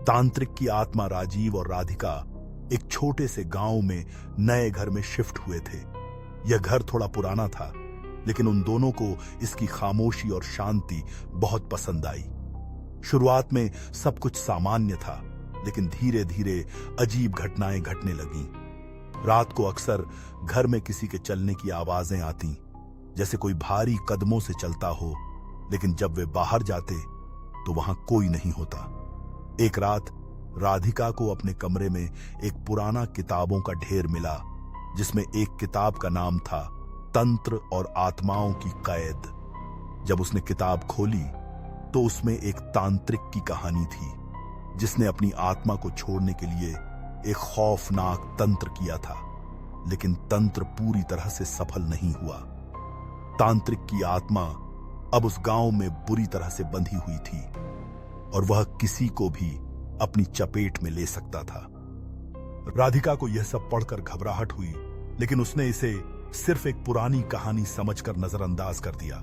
तांत्रिक की आत्मा राजीव और राधिका एक छोटे से गांव में नए घर में शिफ्ट हुए थे। यह घर थोड़ा पुराना था, लेकिन उन दोनों को इसकी खामोशी और शांति बहुत पसंद आई। शुरुआत में सब कुछ सामान्य था, लेकिन धीरे धीरे अजीब घटनाएं घटने लगीं। रात को अक्सर घर में किसी के चलने की आवाजें आती, जैसे कोई भारी कदमों से चलता हो, लेकिन जब वे बाहर जाते तो वहां कोई नहीं होता। एक रात राधिका को अपने कमरे में एक पुराना किताबों का ढेर मिला, जिसमें एक किताब का नाम था तंत्र और आत्माओं की कैद। जब उसने किताब खोली तो उसमें एक तांत्रिक की कहानी थी, जिसने अपनी आत्मा को छोड़ने के लिए एक खौफनाक तंत्र किया था, लेकिन तंत्र पूरी तरह से सफल नहीं हुआ। तांत्रिक की आत्मा अब उस गांव में बुरी तरह से बंधी हुई थी और वह किसी को भी अपनी चपेट में ले सकता था। राधिका को यह सब पढ़कर घबराहट हुई, लेकिन उसने इसे सिर्फ एक पुरानी कहानी समझकर नजरअंदाज कर दिया।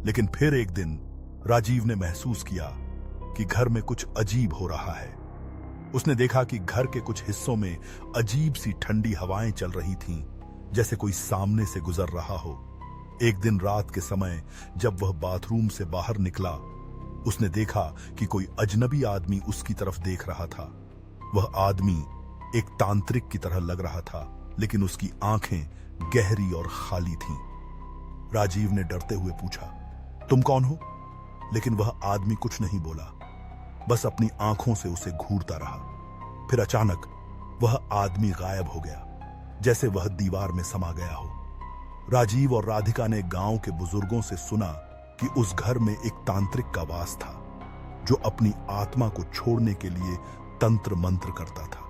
लेकिन फिर एक दिन राजीव ने महसूस किया कि घर में कुछ अजीब हो रहा है। उसने देखा कि घर के कुछ हिस्सों में अजीब सी ठंडी हवाएं चल रही थीं, जैसे कोई सामने से गुजर रहा हो। एक दिन रात के समय जब वह बाथरूम से बाहर निकला, उसने देखा कि कोई अजनबी आदमी उसकी तरफ देख रहा था। वह आदमी एक तांत्रिक की तरह लग रहा था, लेकिन उसकी आंखें गहरी और खाली थीं। राजीव ने डरते हुए पूछा, तुम कौन हो? लेकिन वह आदमी कुछ नहीं बोला, बस अपनी आंखों से उसे घूरता रहा। फिर अचानक वह आदमी गायब हो गया, जैसे वह दीवार में समा गया हो। राजीव और राधिका ने गांव के बुजुर्गों से सुना कि उस घर में एक तांत्रिक का वास था, जो अपनी आत्मा को छोड़ने के लिए तंत्र मंत्र करता था।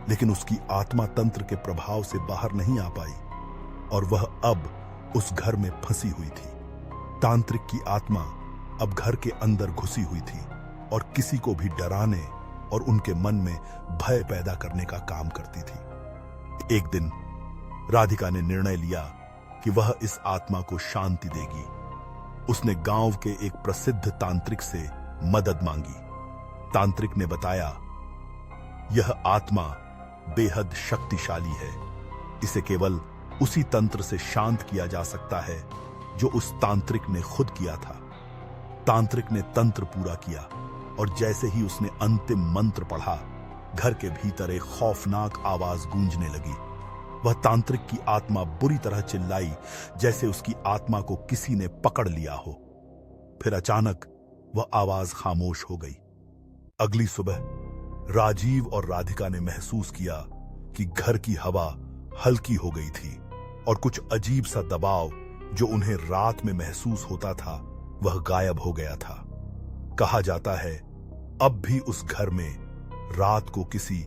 लेकिन उसकी आत्मा तंत्र के प्रभाव से बाहर नहीं आ पाई और वह अब उस घर में फंसी हुई थी। तांत्रिक की आत्मा अब घर के अंदर घुसी हुई थी और किसी को भी डराने और उनके मन में भय पैदा करने का काम करती थी। एक दिन राधिका ने निर्णय लिया कि वह इस आत्मा को शांति देगी। उसने गांव के एक प्रसिद्ध तांत्रिक से मदद मांगी। तांत्रिक ने बताया, यह आत्मा बेहद शक्तिशाली है। इसे केवल उसी तंत्र से शांत किया जा सकता है जो उस तांत्रिक ने खुद किया था। तांत्रिक ने तंत्र पूरा किया और जैसे ही उसने अंतिम मंत्र पढ़ा, घर के भीतर एक खौफनाक आवाज गूंजने लगी। वह तांत्रिक की आत्मा बुरी तरह चिल्लाई, जैसे उसकी आत्मा को किसी ने पकड़ लिया हो। फिर अचानक वह आवाज खामोश हो गई। अगली सुबह राजीव और राधिका ने महसूस किया कि घर की हवा हल्की हो गई थी और कुछ अजीब सा दबाव जो उन्हें रात में महसूस होता था, वह गायब हो गया था। कहा जाता है, अब भी उस घर में रात को किसी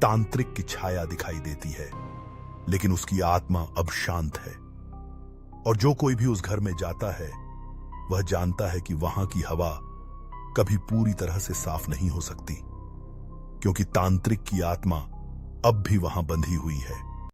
तांत्रिक की छाया दिखाई देती है, लेकिन उसकी आत्मा अब शांत है। और जो कोई भी उस घर में जाता है, वह जानता है कि वहां की हवा कभी पूरी तरह से साफ नहीं हो सकती, क्योंकि तांत्रिक की आत्मा अब भी वहां बंधी हुई है।